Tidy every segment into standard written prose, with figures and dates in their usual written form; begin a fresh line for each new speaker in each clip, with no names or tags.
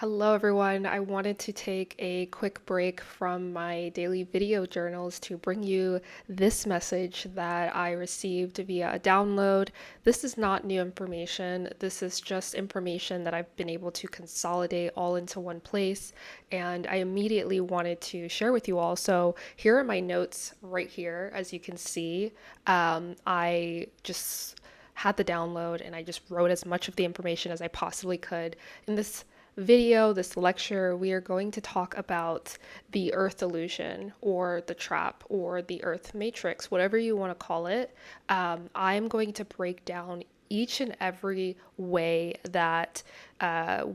Hello, everyone. I wanted to take a quick break from my daily video journals to bring you this message that I received via a download. This is not new information. This is just information that I've been able to consolidate all into one place, and I immediately wanted to share with you all. So, here are my notes right here. As you can see, I just had the download and I just wrote as much of the information as I possibly could. In this video, this lecture, we are going to talk about the Earth illusion or the trap or the Earth matrix, whatever you want to call it. I'm going to break down each and every way that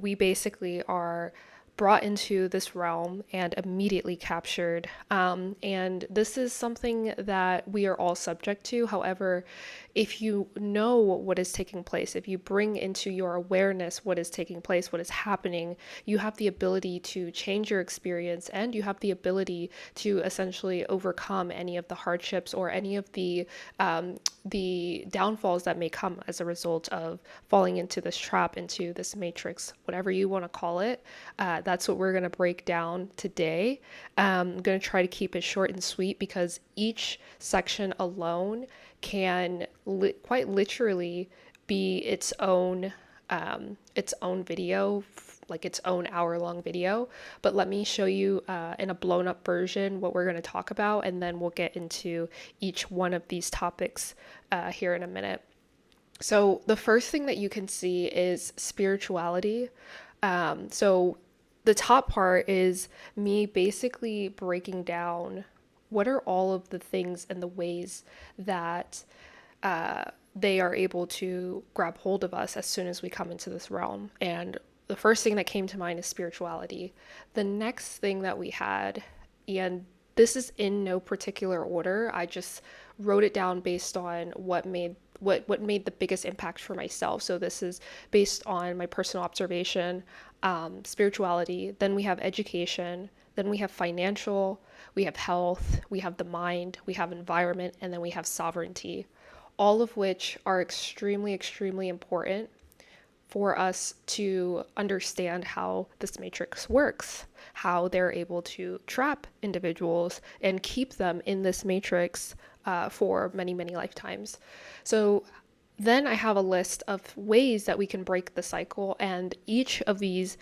we basically are brought into this realm and immediately captured. And this is something that we are all subject to. However, if you know what is taking place, if you bring into your awareness what is taking place, what is happening, you have the ability to change your experience and you have the ability to essentially overcome any of the hardships or any of the downfalls that may come as a result of falling into this trap, into this matrix, whatever you want to call it. That's what we're going to break down today. I'm going to try to keep it short and sweet because each section alone can quite literally be its own video, like its own hour-long video. But let me show you in a blown-up version what we're going to talk about, and then we'll get into each one of these topics here in a minute. So the first thing that you can see is spirituality. So the top part is me basically breaking down what are all of the things and the ways that they are able to grab hold of us as soon as we come into this realm. And the first thing that came to mind is spirituality. The next thing that we had, and this is in no particular order, I just wrote it down based on what made the biggest impact for myself. So this is based on my personal observation. Spirituality, then we have education, then we have financial, we have health, we have the mind, we have environment, and then we have sovereignty, all of which are extremely, extremely important for us to understand how this matrix works, how they're able to trap individuals and keep them in this matrix for many, many lifetimes. So then I have a list of ways that we can break the cycle, and each of these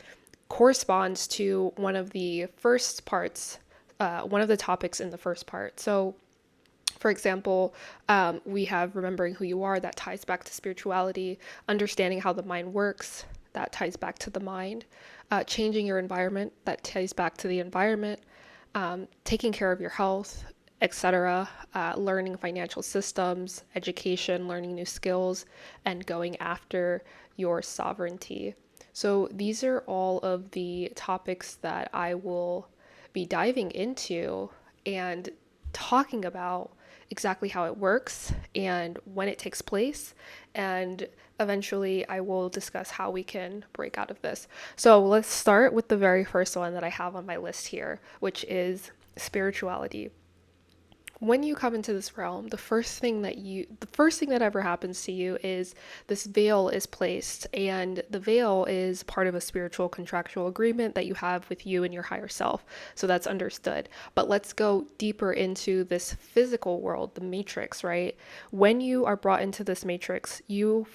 corresponds to one of the first parts, one of the topics in the first part. So for example, we have remembering who you are, that ties back to spirituality, understanding how the mind works, that ties back to the mind, changing your environment, that ties back to the environment, taking care of your health, etc., learning financial systems, education, learning new skills, and going after your sovereignty. So these are all of the topics that I will be diving into and talking about exactly how it works and when it takes place. And eventually, I will discuss how we can break out of this. So, let's start with the very first one that I have on my list here, which is spirituality. When you come into this realm, the first thing that ever happens to you is this veil is placed, and the veil is part of a spiritual contractual agreement that you have with you and your higher self. So that's understood. But let's go deeper into this physical world, the matrix, right? When you are brought into this matrix, you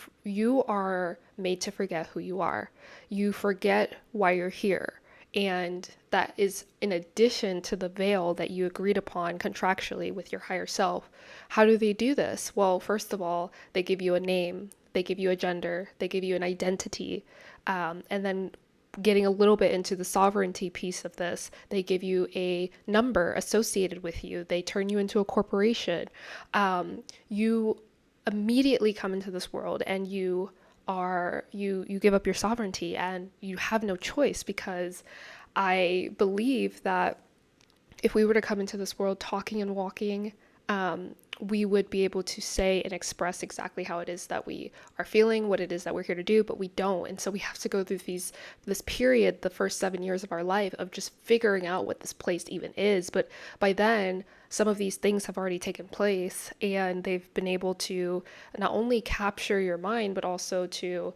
are made to forget who you are. You forget why you're here. And that is in addition to the veil that you agreed upon contractually with your higher self. How do they do this? Well, first of all, they give you a name, they give you a gender, they give you an identity. And then getting a little bit into the sovereignty piece of this, they give you a number associated with you, they turn you into a corporation. You immediately come into this world and you give up your sovereignty and you have no choice, because I believe that if we were to come into this world talking and walking, we would be able to say and express exactly how it is that we are feeling, what it is that we're here to do, but we don't. And so we have to go through this period, the first 7 years of our life, of just figuring out what this place even is. But by then, some of these things have already taken place, and they've been able to not only capture your mind, but also to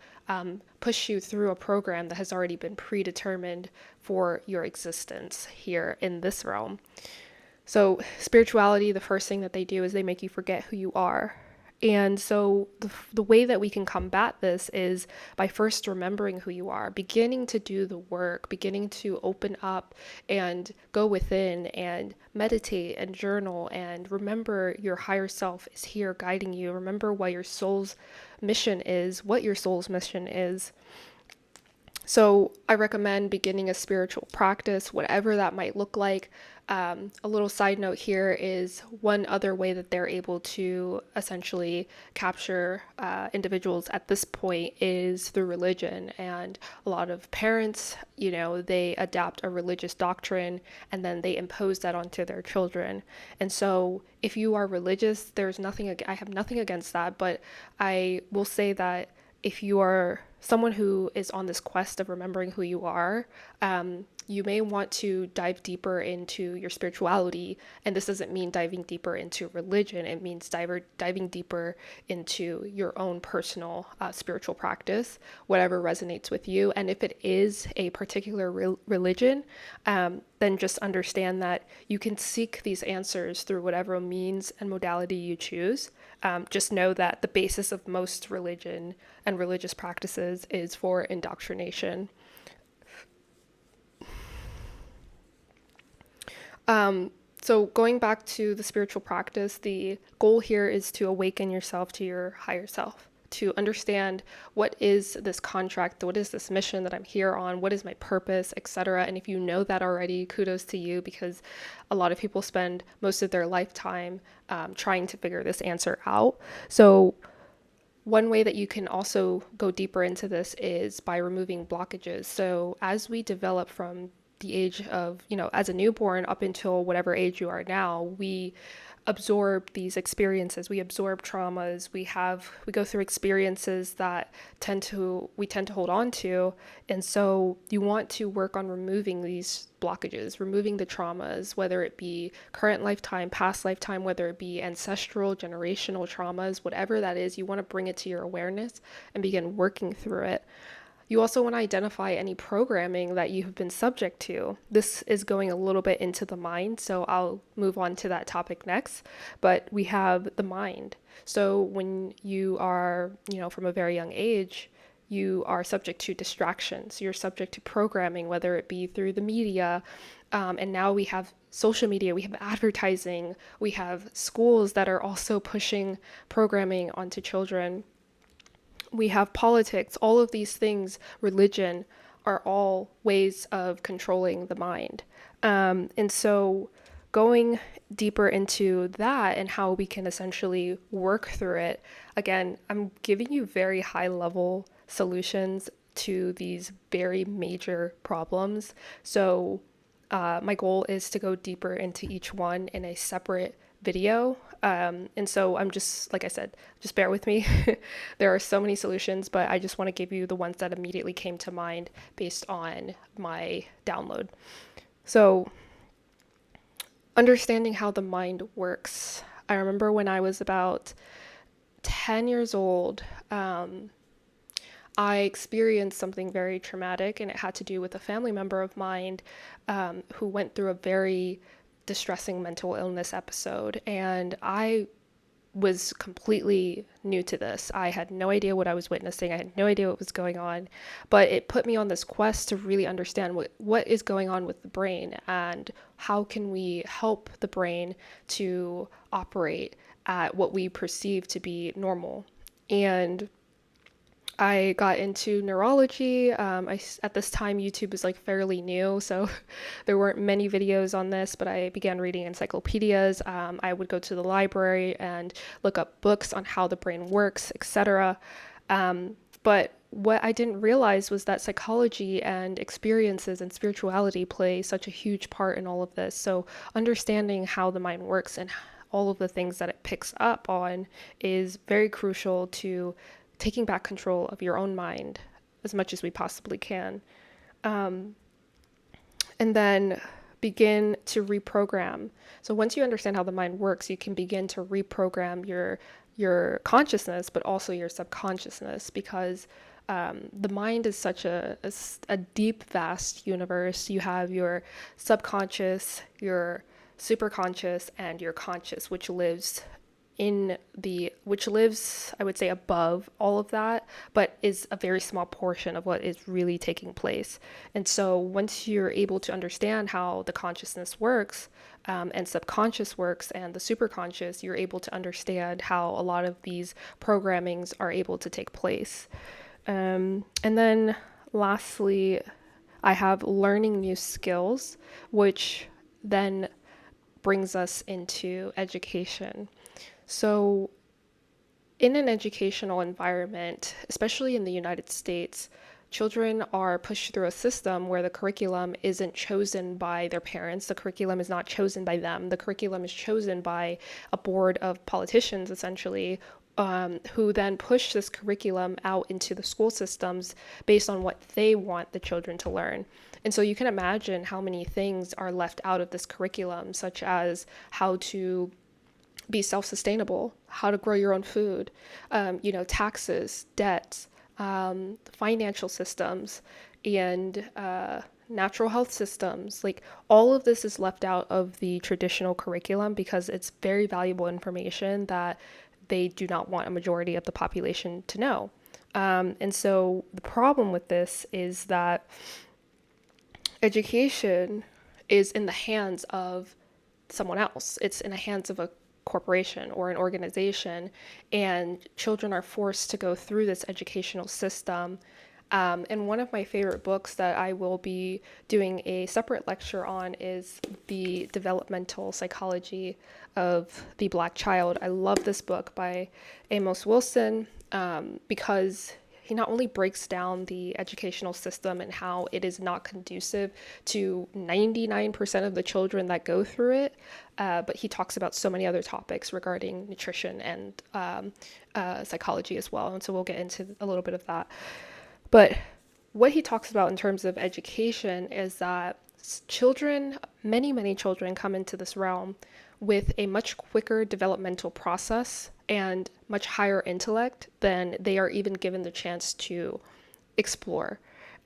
push you through a program that has already been predetermined for your existence here in this realm. So, spirituality, the first thing that they do is they make you forget who you are. And so, the way that we can combat this is by first remembering who you are, beginning to do the work, beginning to open up and go within and meditate and journal and remember your higher self is here guiding you. Remember what your soul's mission is. So I recommend beginning a spiritual practice, whatever that might look like. A little side note here is one other way that they're able to essentially capture individuals at this point is through religion. And a lot of parents, they adapt a religious doctrine and then they impose that onto their children. And so if you are religious, I have nothing against that, but I will say that if you are someone who is on this quest of remembering who you are, you may want to dive deeper into your spirituality. And this doesn't mean diving deeper into religion. It means diving deeper into your own personal spiritual practice, whatever resonates with you. And if it is a particular religion, then just understand that you can seek these answers through whatever means and modality you choose. Just know that the basis of most religion and religious practices is for indoctrination. So going back to the spiritual practice, the goal here is to awaken yourself to your higher self, to understand what is this contract, what is this mission that I'm here on, what is my purpose, etc. And if you know that already, kudos to you, because a lot of people spend most of their lifetime trying to figure this answer out. So one way that you can also go deeper into this is by removing blockages. So as we develop from the age of, as a newborn up until whatever age you are now, we absorb these experiences, we absorb traumas, we go through experiences that we tend to hold on to. And so you want to work on removing these blockages, removing the traumas, whether it be current lifetime, past lifetime, whether it be ancestral, generational traumas, whatever that is, you want to bring it to your awareness and begin working through it. You also want to identify any programming that you have been subject to. This is going a little bit into the mind, so I'll move on to that topic next. But we have the mind. So when you are, from a very young age, you are subject to distractions. You're subject to programming, whether it be through the media. And now we have social media, we have advertising, we have schools that are also pushing programming onto children. We have politics, all of these things, religion, are all ways of controlling the mind. And so going deeper into that and how we can essentially work through it, again, I'm giving you very high level solutions to these very major problems. So my goal is to go deeper into each one in a separate video. And so I'm just, like I said, just bear with me. There are so many solutions, but I just want to give you the ones that immediately came to mind based on my download. So understanding how the mind works. I remember when I was about 10 years old, I experienced something very traumatic, and it had to do with a family member of mine who went through a very distressing mental illness episode. And I was completely new to this. I had no idea what I was witnessing. I had no idea what was going on, but it put me on this quest to really understand what is going on with the brain and how can we help the brain to operate at what we perceive to be normal. And I got into neurology. At this time, YouTube was like fairly new, so there weren't many videos on this, but I began reading encyclopedias. I would go to the library and look up books on how the brain works, etc. But what I didn't realize was that psychology and experiences and spirituality play such a huge part in all of this. So understanding how the mind works and all of the things that it picks up on is very crucial to taking back control of your own mind as much as we possibly can. And then begin to reprogram. So once you understand how the mind works, you can begin to reprogram your consciousness, but also your subconsciousness, because the mind is such a deep, vast universe. You have your subconscious, your superconscious, and your conscious, which lives I would say, above all of that, but is a very small portion of what is really taking place. And so once you're able to understand how the consciousness works, and subconscious works, and the superconscious, you're able to understand how a lot of these programmings are able to take place. And then lastly, I have learning new skills, which then brings us into education. So, in an educational environment, especially in the United States, children are pushed through a system where the curriculum isn't chosen by their parents. The curriculum is not chosen by them. The curriculum is chosen by a board of politicians, essentially, who then push this curriculum out into the school systems based on what they want the children to learn. And so you can imagine how many things are left out of this curriculum, such as how to be self-sustainable, how to grow your own food, taxes, debts, financial systems, and natural health systems. Like, all of this is left out of the traditional curriculum because it's very valuable information that they do not want a majority of the population to know. And so the problem with this is that education is in the hands of someone else. It's in the hands of a corporation or an organization, and children are forced to go through this educational system. And one of my favorite books that I will be doing a separate lecture on is The Developmental Psychology of the Black Child. I love this book by Amos Wilson, because he not only breaks down the educational system and how it is not conducive to 99% of the children that go through it, but he talks about so many other topics regarding nutrition and psychology as well. And so we'll get into a little bit of that. But what he talks about in terms of education is that children, many children, come into this realm with a much quicker developmental process and much higher intellect than they are even given the chance to explore.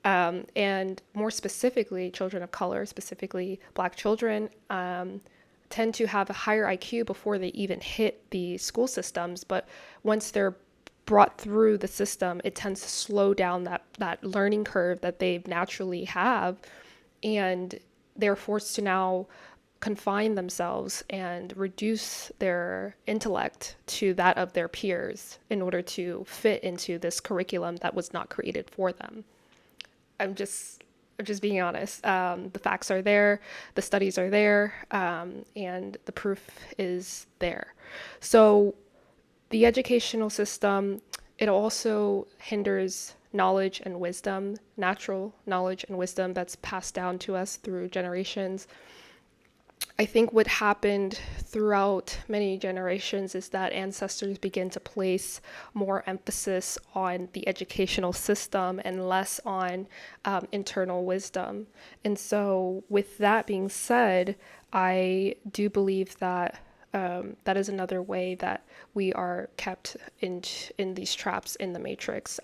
And more specifically, children of color, specifically Black children, tend to have a higher IQ before they even hit the school systems. But once they're brought through the system, it tends to slow down that learning curve that they naturally have. And they're forced to now confine themselves and reduce their intellect to that of their peers in order to fit into this curriculum that was not created for them. I'm just being honest. The facts are there, the studies are there, and the proof is there. So the educational system, it also hinders knowledge and wisdom, natural knowledge and wisdom that's passed down to us through generations. I think what happened throughout many generations is that ancestors begin to place more emphasis on the educational system and less on internal wisdom. And so, with that being said, I do believe that that is another way that we are kept in these traps in the matrix.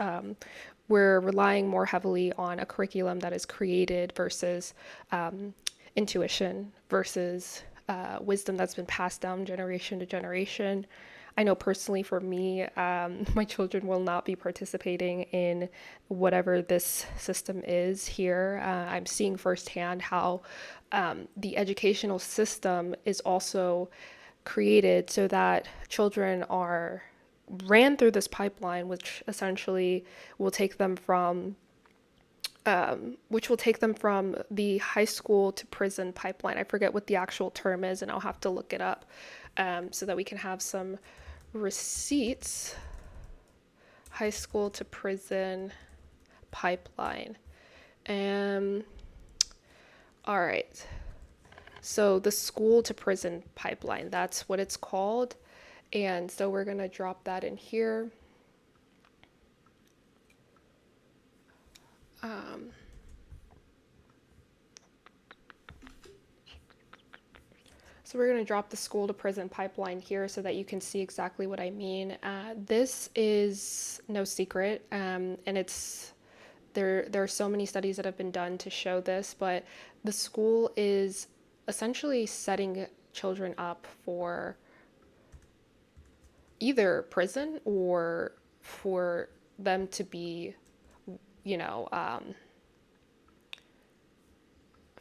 We're relying more heavily on a curriculum that is created versus intuition versus wisdom that's been passed down generation to generation. I know personally for me, my children will not be participating in whatever this system is here. I'm seeing firsthand how the educational system is also created so that children are ran through this pipeline, which essentially will take them from the high school to prison pipeline. I forget what the actual term is, and I'll have to look it up so that we can have some receipts. High school to prison pipeline. All right. So the school to prison pipeline, that's what it's called. And so we're going to drop that in here. Um, So we're going to drop the school to prison pipeline here so that you can see exactly what I mean. This is no secret, and there are so many studies that have been done to show this, but the school is essentially setting children up for either prison or for them to be, you know,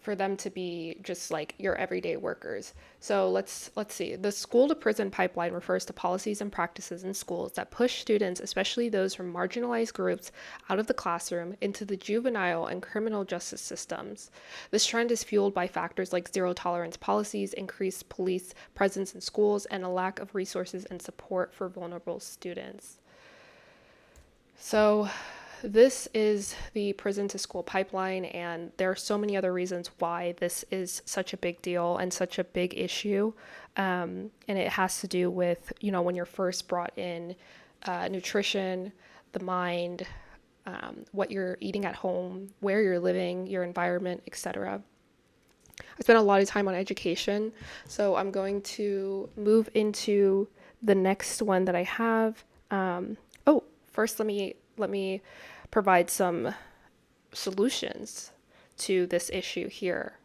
for them to be just like your everyday workers. So let's see. The school to prison pipeline refers to policies and practices in schools that push students, especially those from marginalized groups, out of the classroom into the juvenile and criminal justice systems. This trend is fueled by factors like zero tolerance policies, increased police presence in schools, and a lack of resources and support for vulnerable students. So this is the prison to school pipeline, and there are so many other reasons why this is such a big deal and such a big issue. And it has to do with, when you're first brought in, nutrition, the mind, what you're eating at home, where you're living, your environment, etc. I spent a lot of time on education, so I'm going to move into the next one that I have. First, let me provide some solutions to this issue here.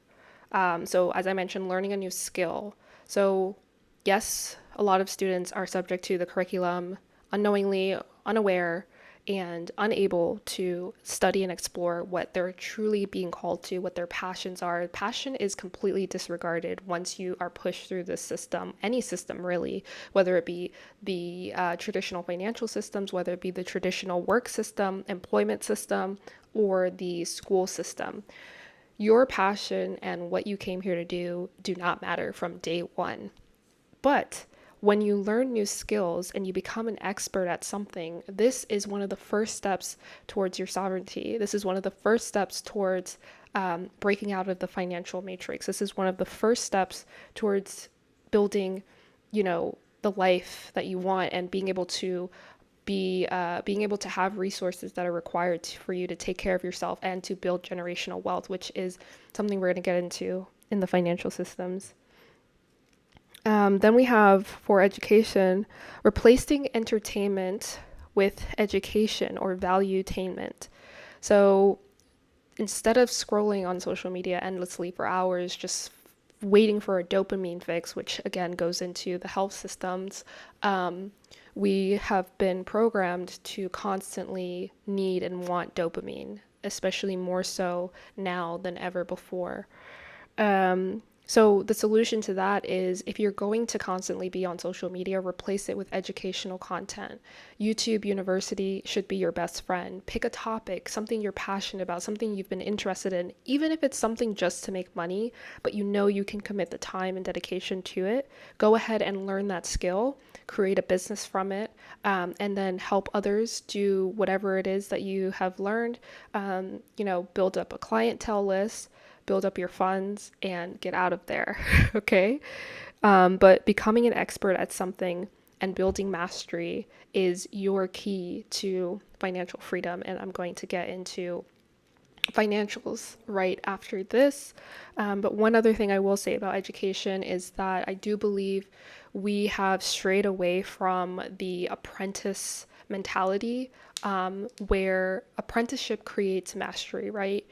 So as I mentioned, learning a new skill. So yes, a lot of students are subject to the curriculum unknowingly, unaware, and unable to study and explore what they're truly being called to, what their passions are. Passion is completely disregarded once you are pushed through this system, any system really, whether it be the traditional financial systems, whether it be the traditional work system, employment system, or the school system. Your passion and what you came here to do not matter from day one. But when you learn new skills and you become an expert at something, this is one of the first steps towards your sovereignty. This is one of the first steps towards breaking out of the financial matrix. This is one of the first steps towards building, the life that you want and being able to have resources that are required for you to take care of yourself and to build generational wealth, which is something we're going to get into in the financial systems. Then we have, for education, replacing entertainment with education or valuetainment. So instead of scrolling on social media endlessly for hours, just waiting for a dopamine fix, which again goes into the health systems, we have been programmed to constantly need and want dopamine, especially more so now than ever before. So the solution to that is, if you're going to constantly be on social media, replace it with educational content. YouTube University should be your best friend. Pick a topic, something you're passionate about, something you've been interested in, even if it's something just to make money, but you can commit the time and dedication to it. Go ahead and learn that skill, create a business from it, and then help others do whatever it is that you have learned. Build up a clientele list, build up your funds, and get out of there. Okay. But becoming an expert at something and building mastery is your key to financial freedom. And I'm going to get into financials right after this. But one other thing I will say about education is that I do believe we have strayed away from the apprentice mentality, where apprenticeship creates mastery, right?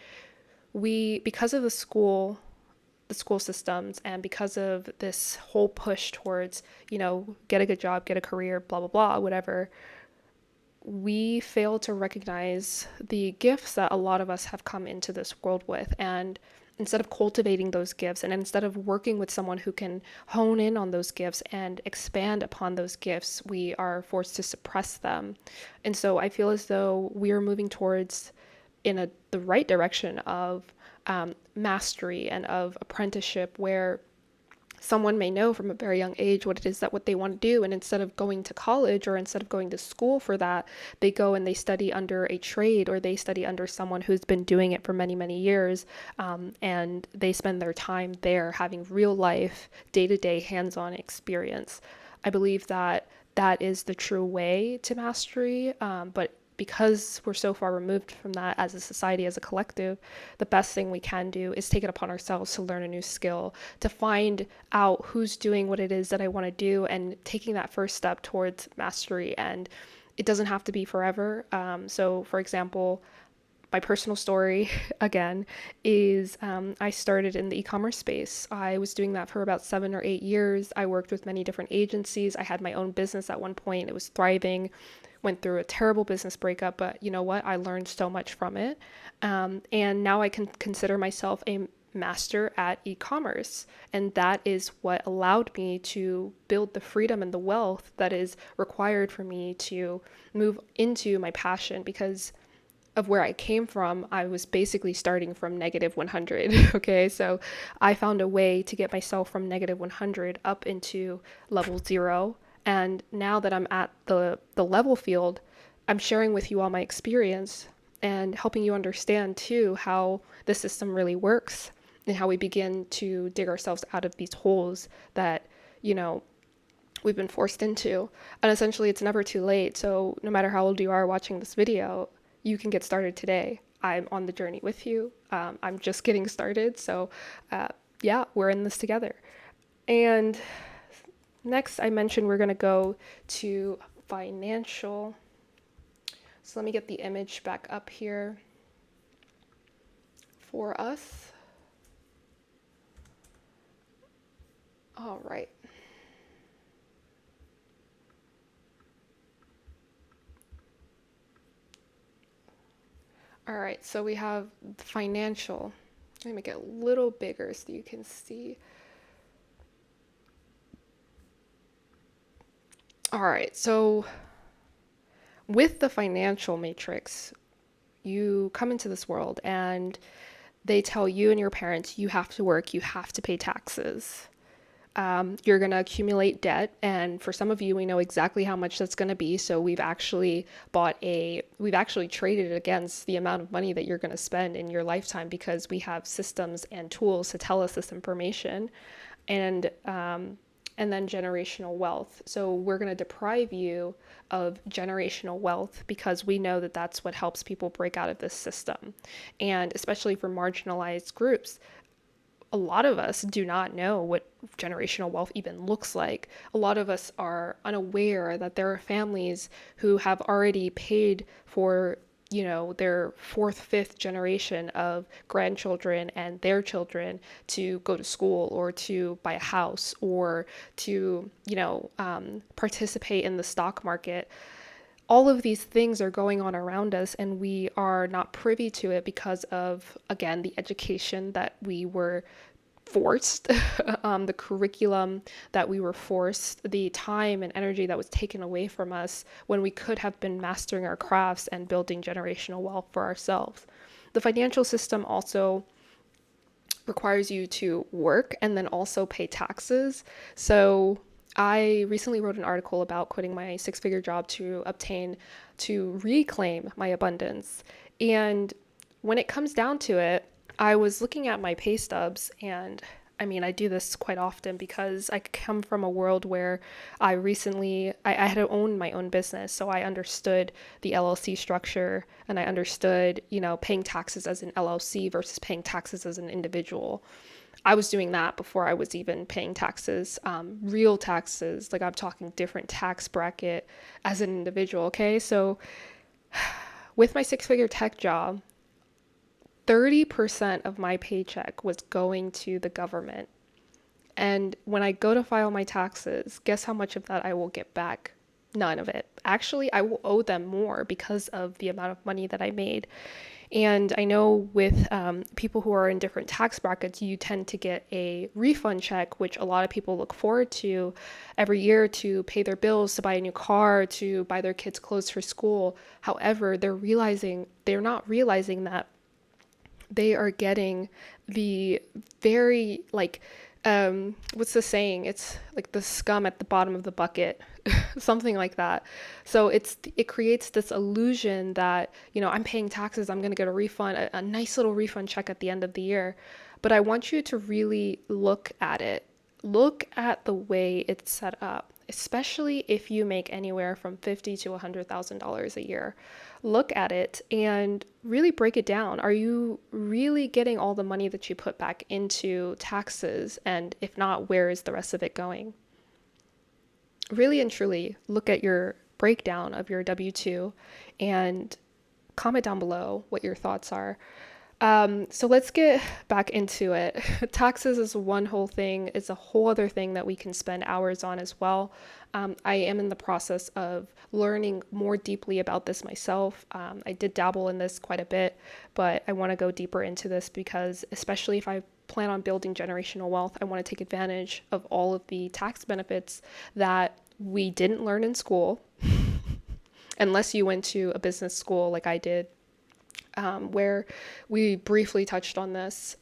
Because of the school systems, and because of this whole push towards, get a good job, get a career, blah, blah, blah, whatever, we fail to recognize the gifts that a lot of us have come into this world with. And instead of cultivating those gifts, and instead of working with someone who can hone in on those gifts and expand upon those gifts, we are forced to suppress them. And so I feel as though we are moving towards the right direction of mastery and of apprenticeship, where someone may know from a very young age what it is that what they want to do, and instead of going to college or instead of going to school for that, they go and they study under a trade, or they study under someone who's been doing it for many, many years, and they spend their time there having real life, day-to-day, hands-on experience. I believe that that is the true way to mastery, but because we're so far removed from that as a society, as a collective, the best thing we can do is take it upon ourselves to learn a new skill, to find out who's doing what it is that I want to do, and taking that first step towards mastery. And it doesn't have to be forever. So, for example, my personal story again is I started in the e-commerce space. I was doing that for about 7 or 8 years. I worked with many different agencies. I had my own business at one point. It was thriving. Went through a terrible business breakup, but you know what? I learned so much from it. And now I can consider myself a master at e-commerce. And that is what allowed me to build the freedom and the wealth that is required for me to move into my passion, because of where I came from, I was basically starting from negative 100. Okay, so I found a way to get myself from negative 100 up into level 0. And now that I'm at the level field, I'm sharing with you all my experience and helping you understand too how the system really works, and how we begin to dig ourselves out of these holes that, you know, we've been forced into. And essentially, it's never too late. So no matter how old you are watching this video, you can get started today. I'm on the journey with you. I'm just getting started. So yeah, we're in this together. And next, I mentioned we're going to go to financial. So let me get the image back up here for us. All right. All right, so we have financial. Let me make it a little bigger so you can see. All right, so with the financial matrix, you come into this world and they tell you and your parents you have to work, you have to pay taxes. You're going to accumulate debt. And for some of you, we know exactly how much that's going to be. So we've actually traded against the amount of money that you're going to spend in your lifetime, because we have systems and tools to tell us this information. And then generational wealth. So we're going to deprive you of generational wealth, because we know that that's what helps people break out of this system. And especially for marginalized groups, a lot of us do not know what generational wealth even looks like. A lot of us are unaware that there are families who have already paid for, you know, their fourth, fifth generation of grandchildren and their children to go to school, or to buy a house, or to, you know, participate in the stock market. All of these things are going on around us, and we are not privy to it because of, again, the education that we were forced, the curriculum that we were forced, the time and energy that was taken away from us when we could have been mastering our crafts and building generational wealth for ourselves. The financial system also requires you to work and then also pay taxes. So I recently wrote an article about quitting my six-figure job to reclaim my abundance. And when it comes down to it, I was looking at my pay stubs, and I mean, I do this quite often because I come from a world where I had owned my own business. So I understood the LLC structure, and I understood, you know, paying taxes as an LLC versus paying taxes as an individual. I was doing that before I was even paying taxes, real taxes, like I'm talking different tax bracket as an individual. Okay. So with my six-figure tech job, 30% of my paycheck was going to the government. And when I go to file my taxes, guess how much of that I will get back? None of it. Actually, I will owe them more because of the amount of money that I made. And I know with people who are in different tax brackets, you tend to get a refund check, which a lot of people look forward to every year to pay their bills, to buy a new car, to buy their kids clothes for school. However, they're not realizing that they are getting the very What's the saying? It's like the scum at the bottom of the bucket, something like that. So it creates this illusion that, I'm paying taxes, I'm going to get a refund, a nice little refund check at the end of the year. But I want you to really look at it. Look at the way it's set up, especially if you make anywhere from $50,000 to $100,000 a year. Look at it and really break it down. Are you really getting all the money that you put back into taxes? And if not, where is the rest of it going? Really and truly look at your breakdown of your W-2 and comment down below what your thoughts are. So let's get back into it. Taxes is one whole thing. It's a whole other thing that we can spend hours on as well. I am in the process of learning more deeply about this myself. I did dabble in this quite a bit, but I want to go deeper into this because, especially if I plan on building generational wealth, I want to take advantage of all of the tax benefits that we didn't learn in school, unless you went to a business school like I did, where we briefly touched on this,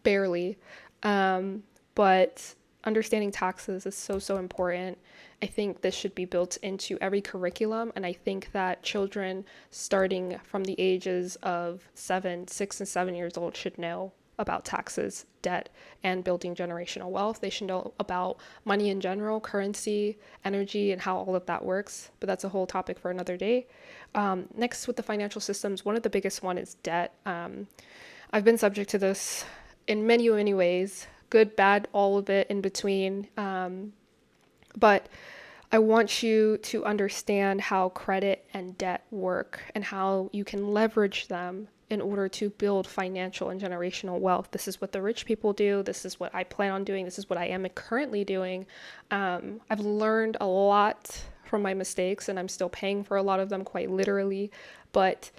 barely. But understanding taxes is so, so important. I think this should be built into every curriculum. And I think that children starting from the ages of 6 and 7 years old should know about taxes, debt, and building generational wealth. They should know about money in general, currency, energy, and how all of that works. But that's a whole topic for another day. Next, with the financial systems, one of the biggest one is debt. I've been subject to this in many, many ways, good, bad, all of it in between. But I want you to understand how credit and debt work and how you can leverage them in order to build financial and generational wealth. This is what the rich people do. This is what I plan on doing. This is what I am currently doing. I've learned a lot from my mistakes, and I'm still paying for a lot of them, quite literally. But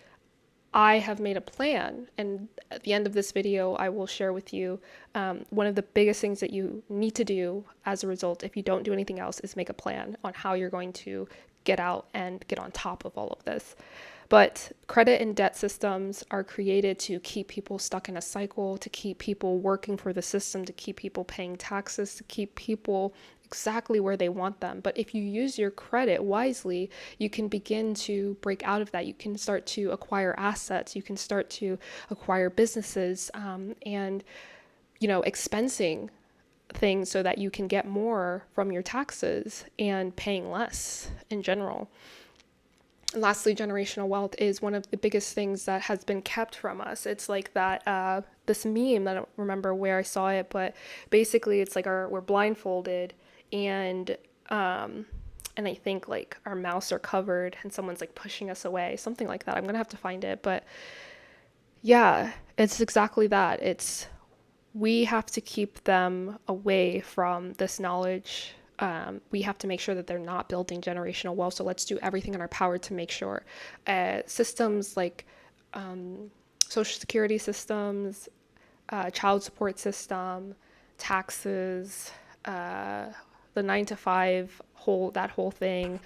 I have made a plan, and at the end of this video, I will share with you one of the biggest things that you need to do as a result, if you don't do anything else, is make a plan on how you're going to get out and get on top of all of this. But credit and debt systems are created to keep people stuck in a cycle, to keep people working for the system, to keep people paying taxes, to keep people exactly where they want them. But if you use your credit wisely, you can begin to break out of that. You can start to acquire assets. You can start to acquire businesses, and expensing things so that you can get more from your taxes and paying less in general. And lastly, generational wealth is one of the biggest things that has been kept from us. It's like that this meme, I don't remember where I saw it, but basically it's like we're blindfolded, and I think like our mouths are covered and someone's like pushing us away, something like that. I'm gonna have to find it, but yeah, it's exactly that. We have to keep them away from this knowledge. We have to make sure that they're not building generational wealth. So let's do everything in our power to make sure systems like social security systems, child support system, taxes, the 9 to 5 that whole thing,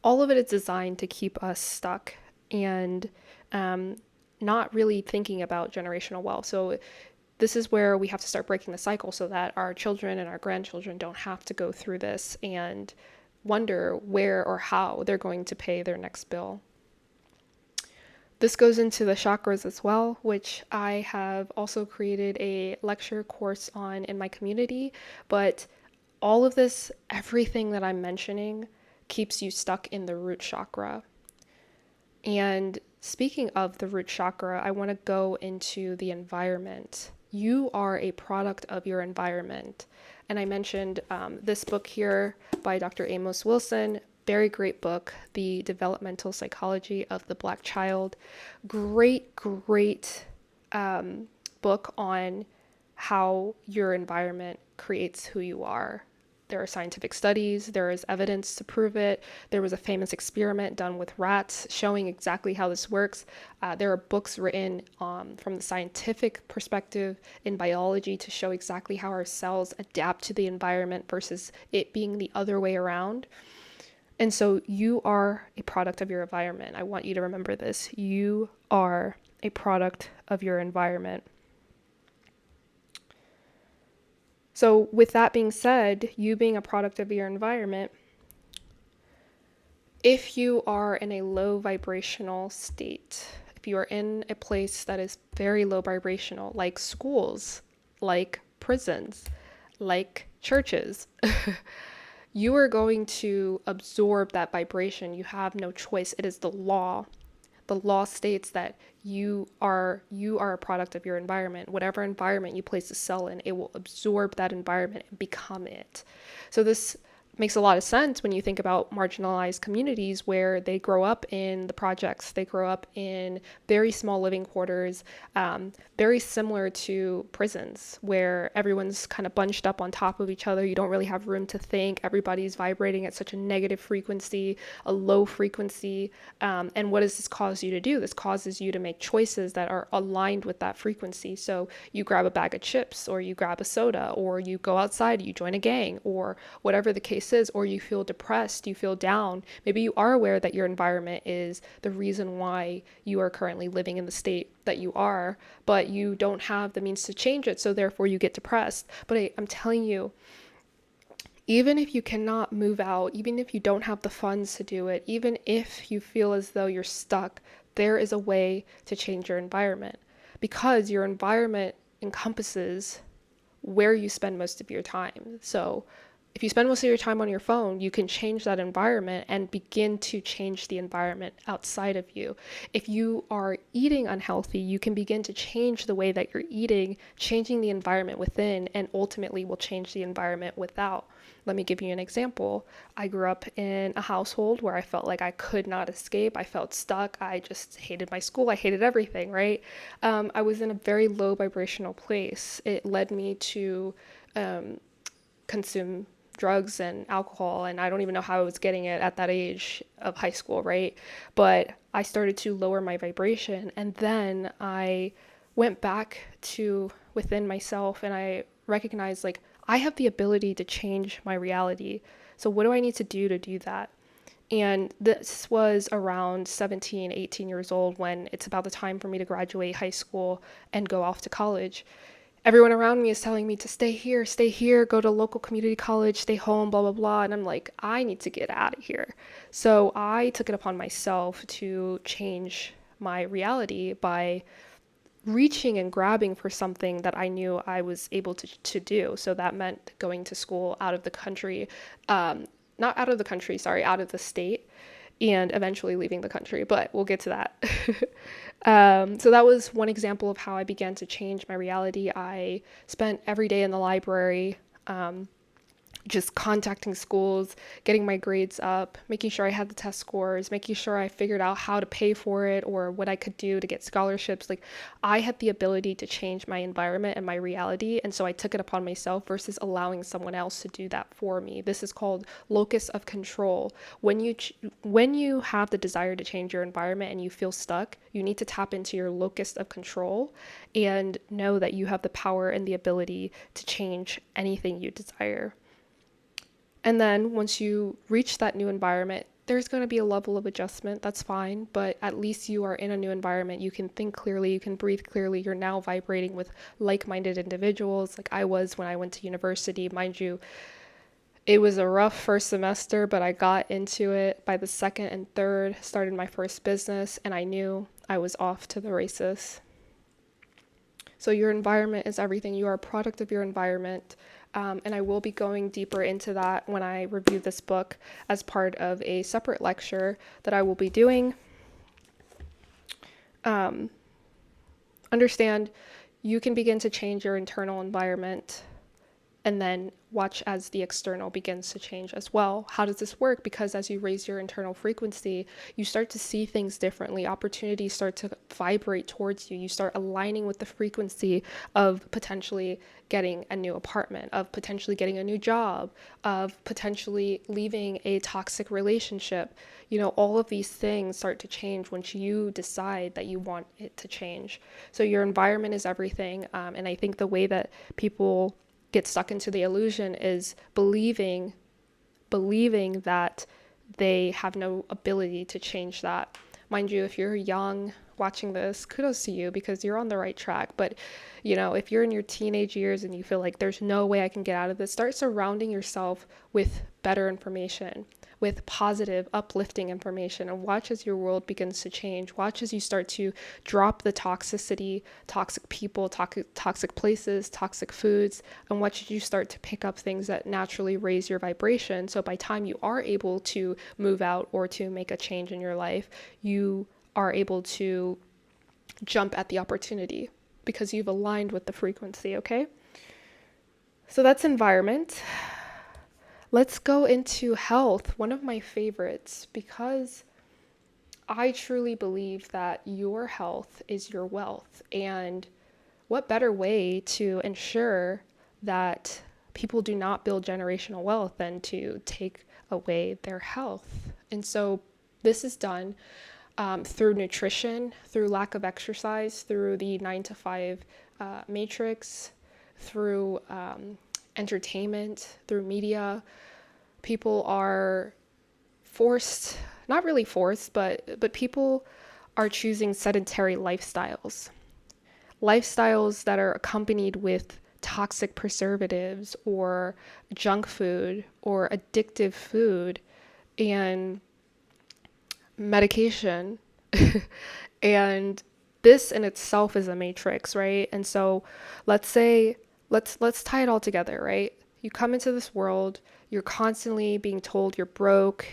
all of it is designed to keep us stuck and not really thinking about generational wealth. So this is where we have to start breaking the cycle so that our children and our grandchildren don't have to go through this and wonder where or how they're going to pay their next bill. This goes into the chakras as well, which I have also created a lecture course on in my community. But all of this, everything that I'm mentioning, keeps you stuck in the root chakra. And speaking of the root chakra, I want to go into the environment. You are a product of your environment. And I mentioned this book here by Dr. Amos Wilson. Very great book, The Developmental Psychology of the Black Child. Great book on how your environment creates who you are. There are scientific studies, there is evidence to prove it. There was a famous experiment done with rats showing exactly how this works. There are books written from the scientific perspective in biology to show exactly how our cells adapt to the environment versus it being the other way around. And so you are a product of your environment. I want you to remember this. You are a product of your environment. So with that being said, you being a product of your environment, if you are in a low vibrational state, if you are in a place that is very low vibrational, like schools, like prisons, like churches, you are going to absorb that vibration. You have no choice. It is the law. The law states that you are a product of your environment. Whatever environment you place a cell in, it will absorb that environment and become it. So this makes a lot of sense when you think about marginalized communities where they grow up in the projects, they grow up in very small living quarters, very similar to prisons where everyone's kind of bunched up on top of each other. You don't really have room to think. Everybody's vibrating at such a negative frequency, a low frequency. And what does this cause you to do? This causes you to make choices that are aligned with that frequency. So you grab a bag of chips, or you grab a soda, or you go outside, you join a gang, or whatever the case is, or you feel depressed, you feel down. Maybe you are aware that your environment is the reason why you are currently living in the state that you are, but you don't have the means to change it, so therefore you get depressed. But I'm telling you, even if you cannot move out, even if you don't have the funds to do it, even if you feel as though you're stuck, there is a way to change your environment, because your environment encompasses where you spend most of your time. So if you spend most of your time on your phone, you can change that environment and begin to change the environment outside of you. If you are eating unhealthy, you can begin to change the way that you're eating, changing the environment within, and ultimately will change the environment without. Let me give you an example. I grew up in a household where I felt like I could not escape. I felt stuck. I just hated my school. I hated everything, right? I was in a very low vibrational place. It led me to consume drugs and alcohol, and I don't even know how I was getting it at that age of high school, right? But I started to lower my vibration, and then I went back to within myself, and I recognized, like, I have the ability to change my reality. So what do I need to do that? And this was around 17, 18 years old, when it's about the time for me to graduate high school and go off to college. Everyone around me is telling me to stay here, go to local community college, stay home, blah, blah, blah. And I'm like, I need to get out of here. So I took it upon myself to change my reality by reaching and grabbing for something that I knew I was able to do. So that meant going to school out of the country, not out of the country, sorry, out of the state, and eventually leaving the country, but we'll get to that. So that was one example of how I began to change my reality. I spent every day in the library, just contacting schools, getting my grades up, making sure I had the test scores, making sure I figured out how to pay for it or what I could do to get scholarships. Like, I had the ability to change my environment and my reality, and so I took it upon myself versus allowing someone else to do that for me. This is called locus of control. When you have the desire to change your environment and you feel stuck, you need to tap into your locus of control and know that you have the power and the ability to change anything you desire. And then once you reach that new environment, there's going to be a level of adjustment. That's fine. But at least you are in a new environment. You can think clearly. You can breathe clearly. You're now vibrating with like-minded individuals, like I was when I went to university. Mind you, it was a rough first semester, but I got into it. By the second and third, started my first business, and I knew I was off to the races. So your environment is everything. You are a product of your environment. And I will be going deeper into that when I review this book as part of a separate lecture that I will be doing. Understand, you can begin to change your internal environment and then watch as the external begins to change as well. How does this work? Because as you raise your internal frequency, you start to see things differently. Opportunities start to vibrate towards you. You start aligning with the frequency of potentially getting a new apartment, of potentially getting a new job, of potentially leaving a toxic relationship. All of these things start to change once you decide that you want it to change. So your environment is everything. And I think the way that people get stuck into the illusion is believing that they have no ability to change that. Mind you, if you're young watching this, kudos to you because you're on the right track. But, if you're in your teenage years and you feel like there's no way I can get out of this, start surrounding yourself with better information, with positive, uplifting information, and watch as your world begins to change. Watch as you start to drop the toxicity, toxic people, toxic places, toxic foods, and watch as you start to pick up things that naturally raise your vibration. So by the time you are able to move out or to make a change in your life, you are able to jump at the opportunity because you've aligned with the frequency, okay? So that's environment. Let's go into health, one of my favorites, because I truly believe that your health is your wealth. And what better way to ensure that people do not build generational wealth than to take away their health? And so this is done through nutrition, through lack of exercise, through the 9 to 5 matrix, through entertainment, through media. People are forced, not really forced, but people are choosing sedentary lifestyles that are accompanied with toxic preservatives or junk food or addictive food and medication. And this in itself is a matrix, right? And so let's tie it all together, right? You come into this world, you're constantly being told you're broke,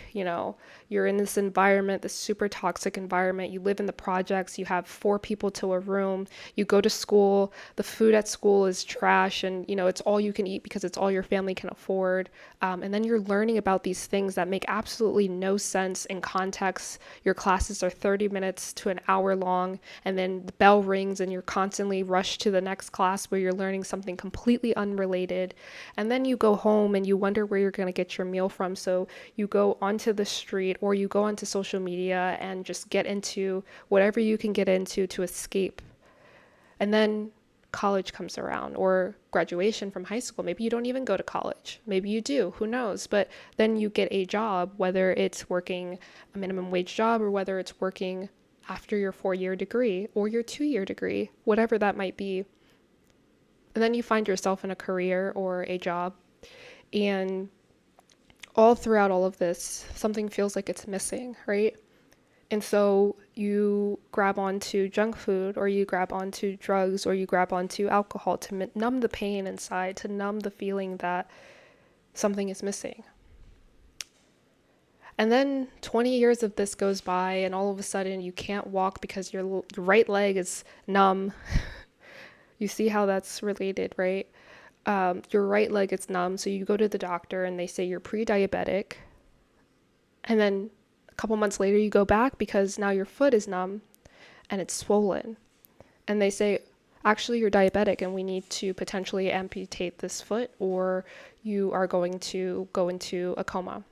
you're in this environment, this super toxic environment. You live in the projects, you have 4 people to a room, you go to school, the food at school is trash, and it's all you can eat because it's all your family can afford. And then you're learning about these things that make absolutely no sense in context. Your classes are 30 minutes to an hour long, and then the bell rings and you're constantly rushed to the next class where you're learning something completely unrelated. And then you go home and you wonder where you're going to get your meal from. So you go onto the street or you go onto social media and just get into whatever you can get into to escape. And then college comes around or graduation from high school. Maybe you don't even go to college. Maybe you do, who knows? But then you get a job, whether it's working a minimum wage job or whether it's working after your 4-year degree or your 2-year degree, whatever that might be. And then you find yourself in a career or a job, and all throughout all of this, something feels like it's missing, right? And so you grab onto junk food or you grab onto drugs or you grab onto alcohol to numb the pain inside, to numb the feeling that something is missing. And then 20 years of this goes by and all of a sudden you can't walk because your right leg is numb. You see how that's related, right? Your right leg is numb, so you go to the doctor and they say you're pre-diabetic. And then a couple months later you go back because now your foot is numb and it's swollen. And they say, actually, you're diabetic and we need to potentially amputate this foot or you are going to go into a coma.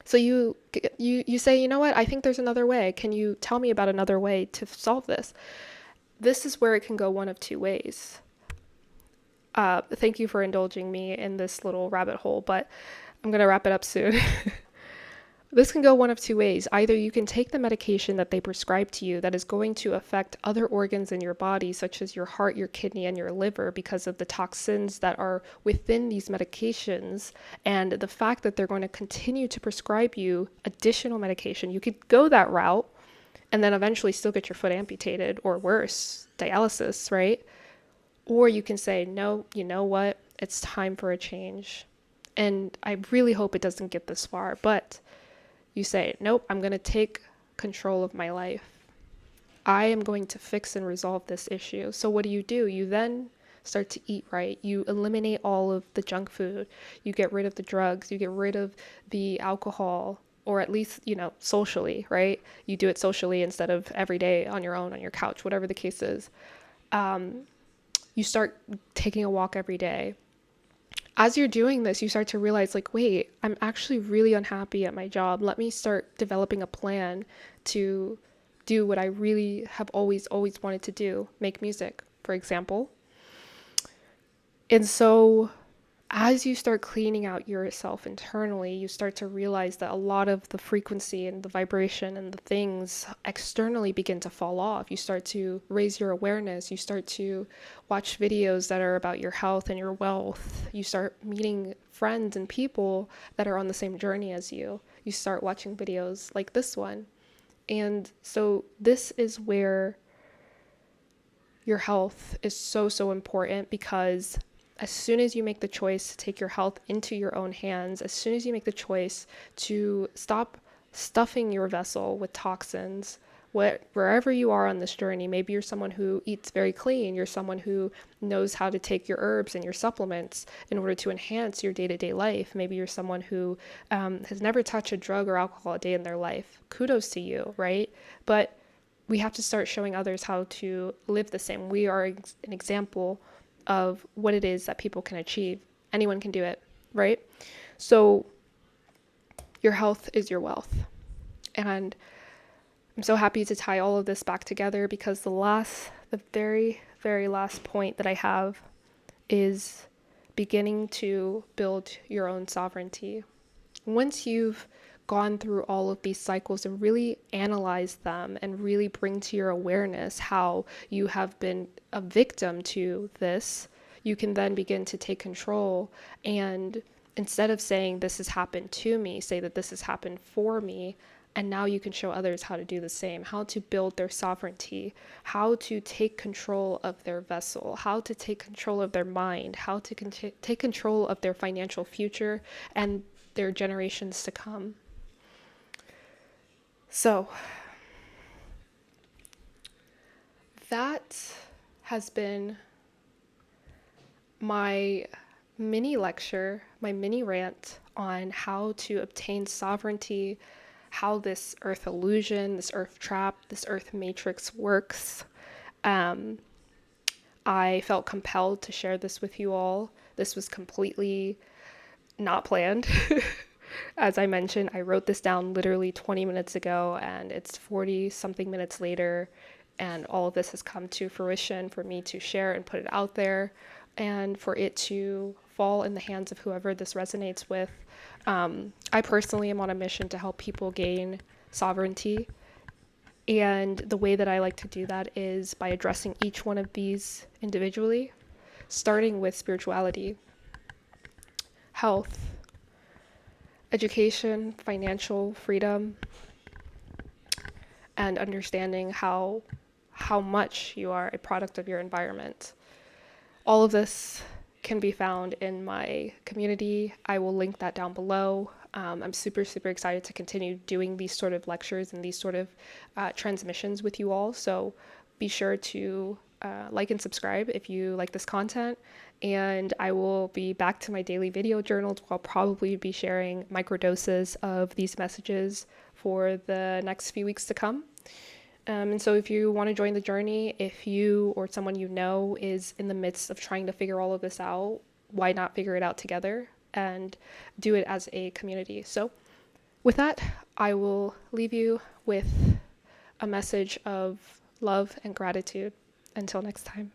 So you say, you know what, I think there's another way. Can you tell me about another way to solve this? This is where it can go one of 2 ways. Thank you for indulging me in this little rabbit hole, but I'm going to wrap it up soon. This can go one of 2 ways. Either you can take the medication that they prescribe to you that is going to affect other organs in your body, such as your heart, your kidney, and your liver, because of the toxins that are within these medications, and the fact that they're going to continue to prescribe you additional medication. You could go that route and then eventually still get your foot amputated, or worse, dialysis, right? Or you can say, no, you know what? It's time for a change. And I really hope it doesn't get this far, but you say, nope, I'm going to take control of my life. I am going to fix and resolve this issue. So what do? You then start to eat right. You eliminate all of the junk food. You get rid of the drugs. You get rid of the alcohol, or at least, socially, right? You do it socially instead of every day on your own, on your couch, whatever the case is. You start taking a walk every day. As you're doing this, you start to realize, like, wait, I'm actually really unhappy at my job. Let me start developing a plan to do what I really have always wanted to do, make music, for example. And so as you start cleaning out yourself internally, you start to realize that a lot of the frequency and the vibration and the things externally begin to fall off. You start to raise your awareness. You start to watch videos that are about your health and your wealth. You start meeting friends and people that are on the same journey as you. You start watching videos like this one. And so this is where your health is so, so important, because as soon as you make the choice to take your health into your own hands, as soon as you make the choice to stop stuffing your vessel with toxins, wherever you are on this journey, maybe you're someone who eats very clean, you're someone who knows how to take your herbs and your supplements in order to enhance your day-to-day life. Maybe you're someone who has never touched a drug or alcohol a day in their life. Kudos to you, right? But we have to start showing others how to live the same. We are an example of what it is that people can achieve. Anyone can do it, right? So your health is your wealth. And I'm so happy to tie all of this back together, because the very, very last point that I have is beginning to build your own sovereignty. Once you've gone through all of these cycles and really analyze them and really bring to your awareness how you have been a victim to this, you can then begin to take control. And instead of saying this has happened to me, say that this has happened for me. And now you can show others how to do the same, how to build their sovereignty, how to take control of their vessel, how to take control of their mind, how to take control of their financial future and their generations to come. So that has been my mini lecture, my mini rant on how to obtain sovereignty, how this earth illusion, this earth trap, this earth matrix works. I felt compelled to share this with you all. This was completely not planned. As I mentioned, I wrote this down literally 20 minutes ago, and it's 40 something minutes later, and all of this has come to fruition for me to share and put it out there, and for it to fall in the hands of whoever this resonates with. I personally am on a mission to help people gain sovereignty, and the way that I like to do that is by addressing each one of these individually, starting with spirituality, health, education, financial freedom, and understanding how much you are a product of your environment. All of this can be found in my community. I will link that down below. I'm super, super excited to continue doing these sort of lectures and these sort of transmissions with you all. So be sure to like and subscribe if you like this content. And I will be back to my daily video journals, where I'll probably be sharing microdoses of these messages for the next few weeks to come. And so if you want to join the journey, if you or someone you know is in the midst of trying to figure all of this out, why not figure it out together and do it as a community? So with that, I will leave you with a message of love and gratitude. Until next time.